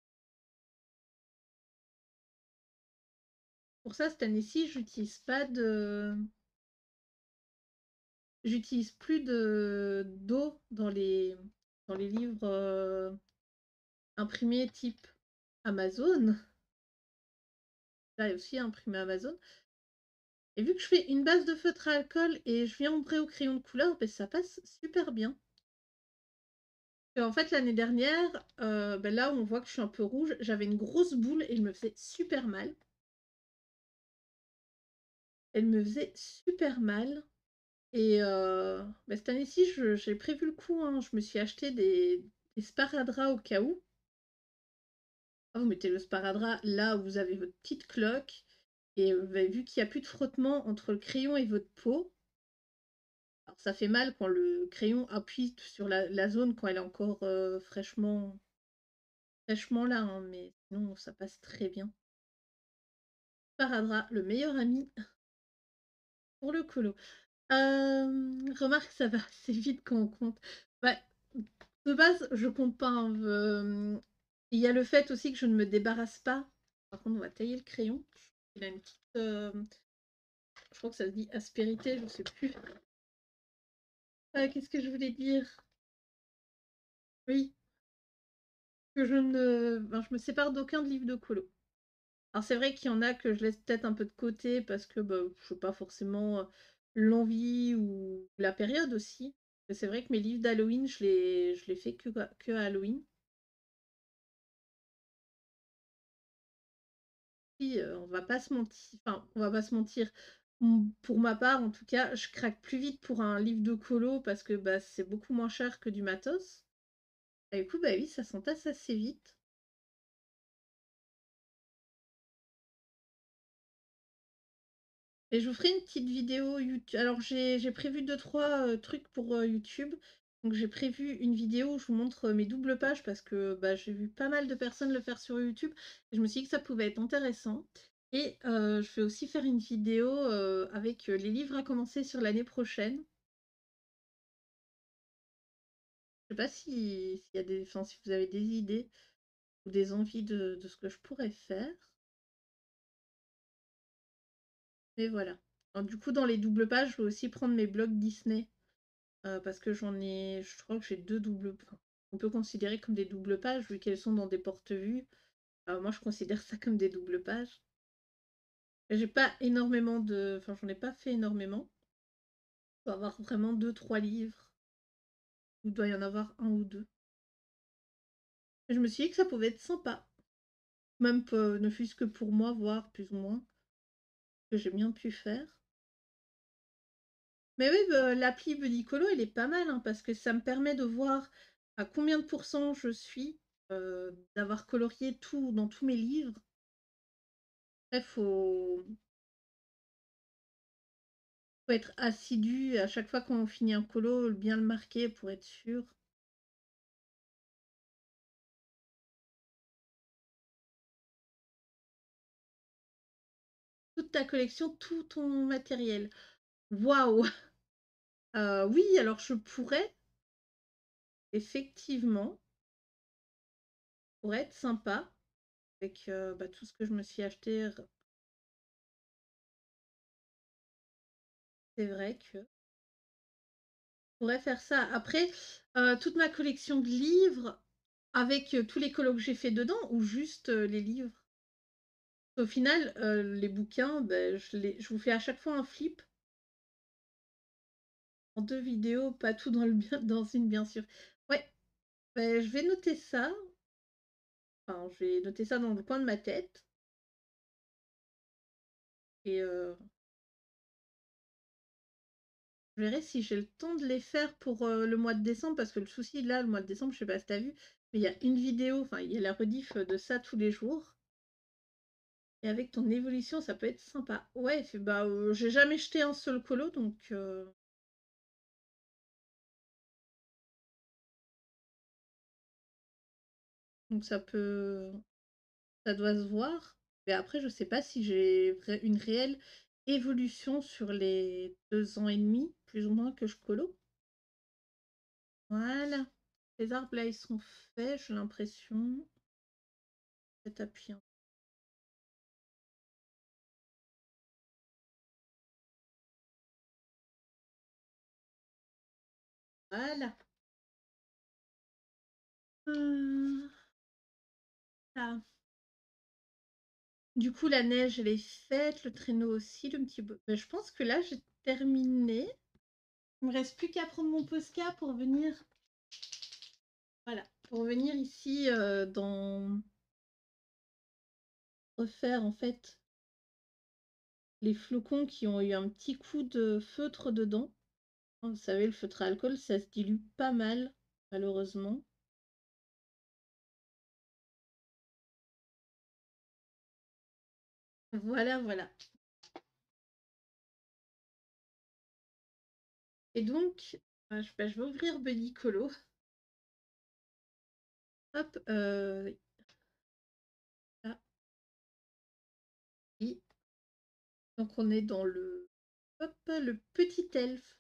pour ça, cette année-ci, j'utilise plus de d'eau dans les livres imprimés type Amazon. Là aussi imprimé Amazon. Et vu que je fais une base de feutre à alcool et je viens ombrer au crayon de couleur, ben, ça passe super bien. Et en fait, l'année dernière, ben là où on voit que je suis un peu rouge, j'avais une grosse boule et je me faisait super mal. Elle me faisait super mal. Et ben, cette année-ci, j'ai prévu le coup, hein. Je me suis acheté des sparadraps au cas où. Ah, vous mettez le sparadrap là où vous avez votre petite cloque. Et ben, vu qu'il n'y a plus de frottement entre le crayon et votre peau, Alors ça fait mal quand le crayon appuie sur la zone quand elle est encore fraîchement là, hein, mais sinon ça passe très bien. Sparadrap, le meilleur ami pour le colo. Remarque, ça va assez vite quand on compte. Bah, de base, je compte pas, hein, il y a le fait aussi que je ne me débarrasse pas. Par contre, on va tailler le crayon. Il a une petite, je crois que ça se dit aspérité, je sais plus. Qu'est-ce que je voulais dire? Oui, que je me sépare d'aucun livre de colo. Alors c'est vrai qu'il y en a que je laisse peut-être un peu de côté parce que bah, je sais pas forcément l'envie ou la période aussi. Mais c'est vrai que mes livres d'Halloween, je les fais que à Halloween. Puis, on va pas se mentir, enfin, on va pas se mentir. Pour ma part, en tout cas, je craque plus vite pour un livre de colo parce que bah, c'est beaucoup moins cher que du matos. Et du coup, bah oui, ça s'entasse assez vite. Et je vous ferai une petite vidéo YouTube. Alors j'ai prévu deux trois trucs pour YouTube. Donc j'ai prévu une vidéo où je vous montre mes doubles pages parce que bah, j'ai vu pas mal de personnes le faire sur YouTube et je me suis dit que ça pouvait être intéressant. Et je vais aussi faire une vidéo avec les livres à commencer sur l'année prochaine. Je sais pas s'il y a des, enfin, si vous avez des idées ou des envies de ce que je pourrais faire. Mais voilà. Alors, du coup, dans les doubles pages, je vais aussi prendre mes blogs Disney. Parce que je crois que j'ai deux doubles, enfin, on peut considérer comme des doubles pages vu qu'elles sont dans des porte-vues. Moi, je considère ça comme des doubles pages. J'ai pas énormément enfin, j'en ai pas fait énormément. Il doit y avoir vraiment deux, trois livres. Il doit y en avoir un ou deux. Et je me suis dit que ça pouvait être sympa. Même ne fût-ce que pour moi, voir plus ou moins ce que j'ai bien pu faire. Mais oui, bah, l'appli Budicolo, elle est pas mal, hein, parce que ça me permet de voir à combien de pourcents je suis, d'avoir colorié tout dans tous mes livres. Après, faut être assidu à chaque fois qu'on finit un colo, bien le marquer pour être sûr. Toute ta collection, tout ton matériel. Waouh! Oui, alors je pourrais, effectivement, pourrait être sympa avec bah, tout ce que je me suis acheté. C'est vrai que pourrait faire ça. Après, toute ma collection de livres avec tous les colos que j'ai fait dedans ou juste les livres. Au final, les bouquins, ben, je vous fais à chaque fois un flip en deux vidéos, pas tout dans, dans une, bien sûr. Ouais, ben, je vais noter ça. Enfin, je vais noter ça dans le coin de ma tête. Et je verrai si j'ai le temps de les faire pour le mois de décembre. Parce que le souci, là, le mois de décembre, je sais pas si t'as vu, mais il y a une vidéo, enfin, il y a la rediff de ça tous les jours. Et avec ton évolution, ça peut être sympa. Ouais, bah, j'ai jamais jeté un seul colo, donc ça doit se voir. Mais après, je sais pas si j'ai une réelle évolution sur les 2 ans et demi, plus ou moins, que je colo. Voilà. Les arbres là, ils sont faits, j'ai l'impression. Peut-être appuyer. Voilà. Euh, là. Du coup, la neige, elle est faite, le traîneau aussi, le petit... Ben, je pense que là, j'ai terminé. Il me reste plus qu'à prendre mon Posca pour venir... Voilà, pour venir ici refaire en fait les flocons qui ont eu un petit coup de feutre dedans. Vous savez, le feutre à alcool, ça se dilue pas mal, malheureusement. Voilà, voilà. Et donc, je vais ouvrir Buddy Colo. Hop, là, oui. Donc on est dans le, hop, le petit elfe.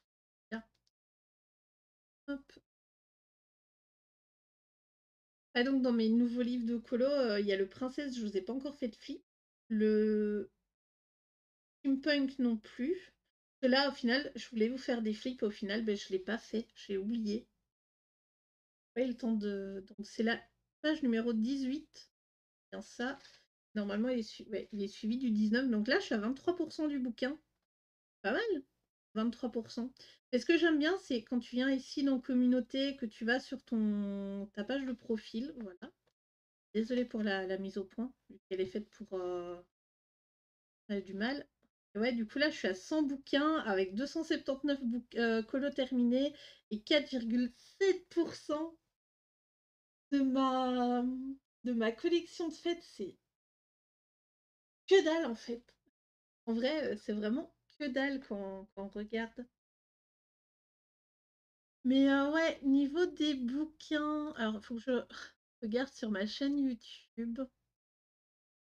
Là, hop. Ah donc dans mes nouveaux livres de colo, il y a le Princesse, je vous ai pas encore fait de flip. Le Steampunk non plus. Là, au final, je voulais vous faire des flips, au final, ben, je l'ai pas fait, j'ai oublié. Pas eu le temps de. Donc c'est la page numéro 18. Bien ça. Normalement, il est suivi du 19. Donc là, je suis à 23% du bouquin. Pas mal. 23%. Et ce que j'aime bien, c'est quand tu viens ici dans communauté, que tu vas sur ta page de profil. Voilà. Désolée pour la mise au point, vu qu'elle est faite pour du mal. Et ouais, du coup, là, je suis à 100 bouquins avec 279 colos terminés et 4,7% de ma collection de fêtes. C'est que dalle, en fait. En vrai, c'est vraiment que dalle quand on regarde. Mais ouais, niveau des bouquins, alors il faut que je regarde sur ma chaîne YouTube.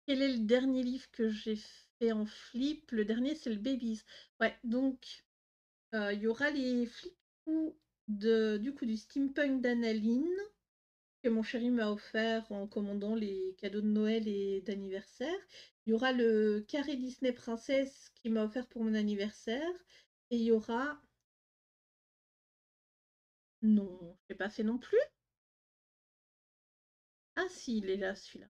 Quel est le dernier livre que j'ai fait en flip? Le dernier, c'est le Babies. Ouais, donc il y aura les flips du coup du steampunk d'Analine que mon chéri m'a offert en commandant les cadeaux de Noël et d'anniversaire. Il y aura le carré Disney Princesse qui m'a offert pour mon anniversaire. Et il y aura... Non, je l'ai pas fait non plus. Ah si, il est là celui-là.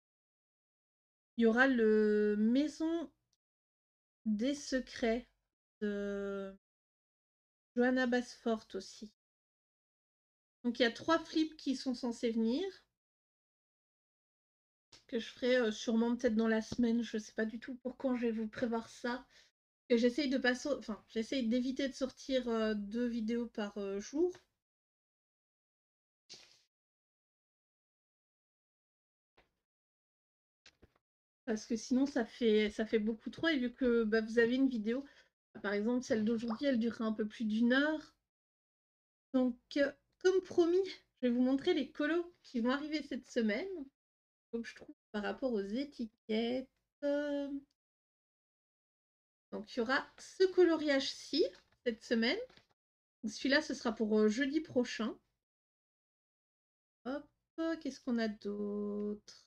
Il y aura le Maison des Secrets de Johanna Basfort aussi. Donc il y a 3 flips qui sont censés venir. Que je ferai sûrement peut-être dans la semaine. Je sais pas du tout pour quand je vais vous prévoir ça. Que j'essaye de passer, enfin j'essaye d'éviter de sortir 2 vidéos par jour. Parce que sinon ça fait beaucoup trop et vu que bah, vous avez une vidéo, par exemple celle d'aujourd'hui elle durera un peu plus d'1 heure. Donc comme promis, je vais vous montrer les colos qui vont arriver cette semaine. Donc je trouve par rapport aux étiquettes. Donc il y aura ce coloriage-ci cette semaine. Celui-là ce sera pour jeudi prochain. Hop, qu'est-ce qu'on a d'autre?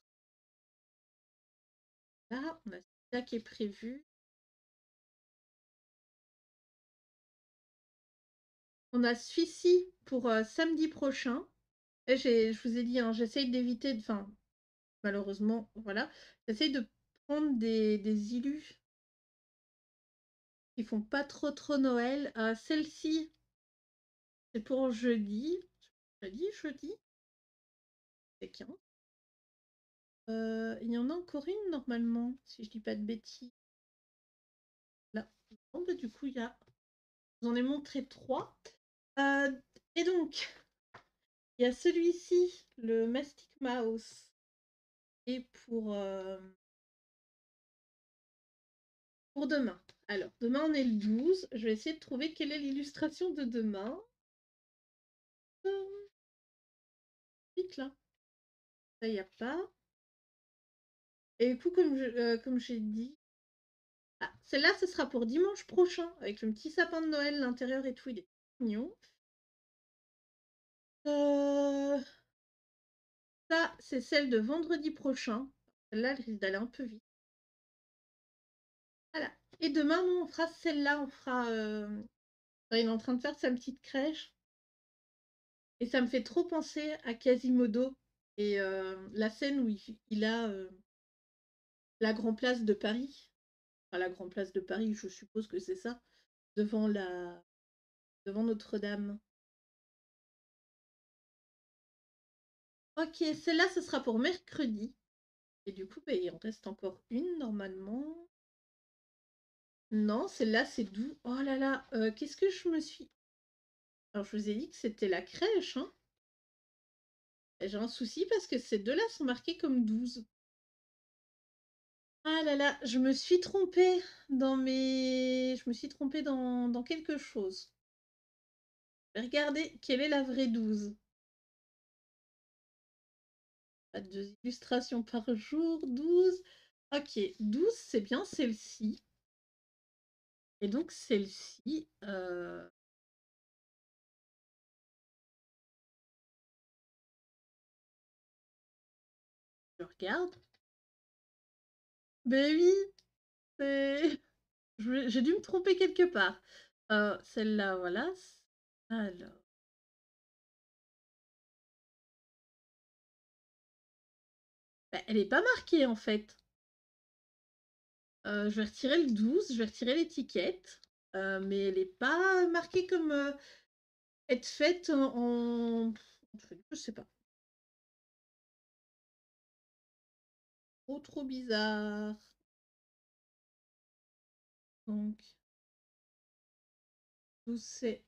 Là, on a celui-là qui est prévu. On a celui-ci pour samedi prochain. Et je vous ai dit, hein, j'essaye d'éviter, enfin, malheureusement, voilà, j'essaye de prendre des illus qui font pas trop Noël. Celle-ci, c'est pour jeudi. Jeudi. C'est 15. Il y en a encore une normalement, si je dis pas de bêtises. Là. Bon, bah, du coup, je vous en ai montré 3. Et donc, il y a celui-ci, le Mastic Mouse, et pour demain. Alors, demain on est le 12. Je vais essayer de trouver quelle est l'illustration de demain. Vite là. Ça, il n'y a pas. Et du coup, comme j'ai dit, celle-là, ce sera pour dimanche prochain, avec le petit sapin de Noël, l'intérieur et tout, il est mignon. Ça, c'est celle de vendredi prochain. Celle-là, elle risque d'aller un peu vite. Voilà. Et demain, nous, on fera celle-là. Il est en train de faire sa petite crèche. Et ça me fait trop penser à Quasimodo et la scène où il a la Grand Place de Paris. Enfin, la Grand Place de Paris, je suppose que c'est ça. Devant Notre-Dame. Ok, celle-là, ce sera pour mercredi. Et du coup, bah, il en reste encore une normalement. Non, celle-là, c'est doux. Oh là là, qu'est-ce que je me suis... Alors, je vous ai dit que c'était la crèche, hein. J'ai un souci parce que ces deux-là sont marqués comme 12. Ah là là, je me suis trompée dans quelque chose. Je vais regarder quelle est la vraie 12. Pas de illustrations par jour, 12. Ok, 12, c'est bien celle-ci. Et donc celle-ci, je regarde. Ben oui, c'est... J'ai dû me tromper quelque part. Celle-là, voilà. Alors. Ben, elle n'est pas marquée en fait. Je vais retirer le 12, je vais retirer l'étiquette. Mais elle n'est pas marquée comme être faite en... Je sais pas. Trop bizarre. Donc, 12, c'est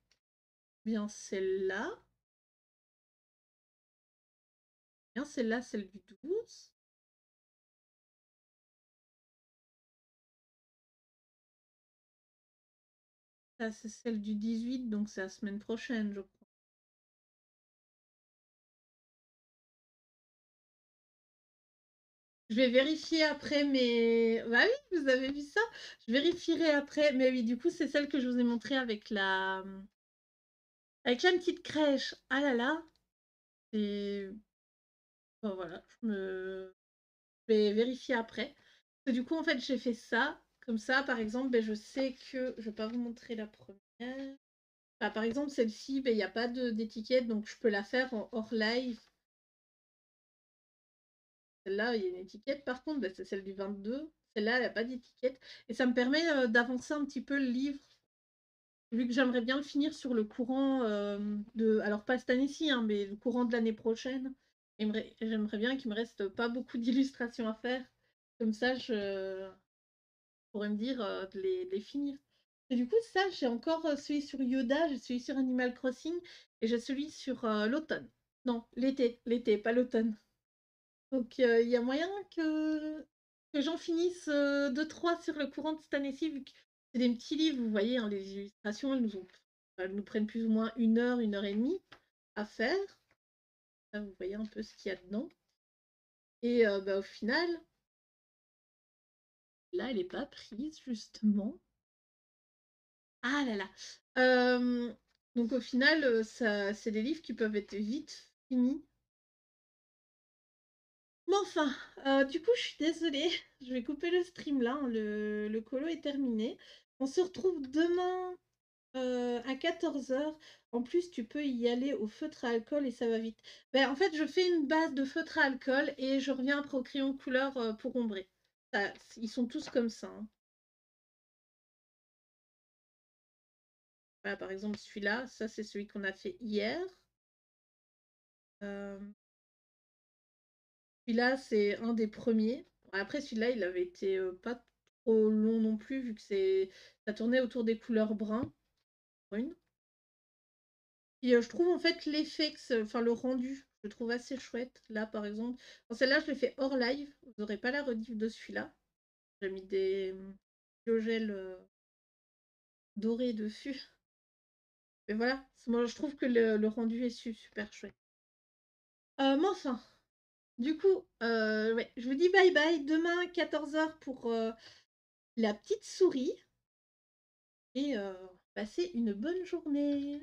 bien celle-là. Bien celle-là, celle du 12. Ça, c'est celle du 18, donc c'est la semaine prochaine, je crois. Je vais vérifier après, mais... Bah oui, vous avez vu ça? Je vérifierai après. Mais oui, du coup, c'est celle que je vous ai montrée avec la... Avec la petite crèche. Ah là là. Et... Bon, voilà, je vais vérifier après. Et du coup, en fait, j'ai fait ça. Comme ça, par exemple, ben, je sais que... Je vais pas vous montrer la première. Bah, par exemple, celle-ci, ben, il n'y a pas d'étiquette, donc je peux la faire en hors live. Celle-là, il y a une étiquette. Par contre, ben, c'est celle du 22. Celle-là, elle n'a pas d'étiquette. Et ça me permet d'avancer un petit peu le livre. Vu que j'aimerais bien le finir sur le courant de... Alors, pas cette année-ci, hein, mais le courant de l'année prochaine. J'aimerais bien qu'il me reste pas beaucoup d'illustrations à faire. Comme ça, je pourrais me dire de les finir. Et du coup, ça, j'ai encore celui sur Yoda, j'ai celui sur Animal Crossing, et j'ai celui sur l'automne. Non, l'été, pas l'automne. Donc, il y a moyen que j'en finisse 2-3 sur le courant de cette année-ci, vu que c'est des petits livres, vous voyez, hein, les illustrations, elles nous prennent plus ou moins 1 heure et demie à faire. Là, vous voyez un peu ce qu'il y a dedans. Et bah, au final, là, elle n'est pas prise, justement. Ah là là. Donc au final, c'est des livres qui peuvent être vite finis. Mais enfin, du coup, je suis désolée. Je vais couper le stream là, hein. Le colo est terminé. On se retrouve demain à 14h. En plus, tu peux y aller au feutre à alcool et ça va vite. Ben, en fait, je fais une base de feutre à alcool et je reviens après au crayon de couleur pour ombrer. Ils sont tous comme ça, hein. Voilà, par exemple, celui-là, ça c'est celui qu'on a fait hier. Euh, Celui-là, c'est un des premiers. Après, celui-là, il avait été pas trop long non plus, vu que ça tournait autour des couleurs brunes. Et je trouve en fait l'effet, enfin le rendu, je le trouve assez chouette. Là, par exemple, celle-là, je l'ai fait hors live. Vous n'aurez pas la rediff de celui-là. J'ai mis des biogel dorés dessus. Mais voilà, moi je trouve que le rendu est super chouette. Mais enfin, du coup, ouais, je vous dis bye bye. Demain, 14h pour la petite souris. Et passez une bonne journée.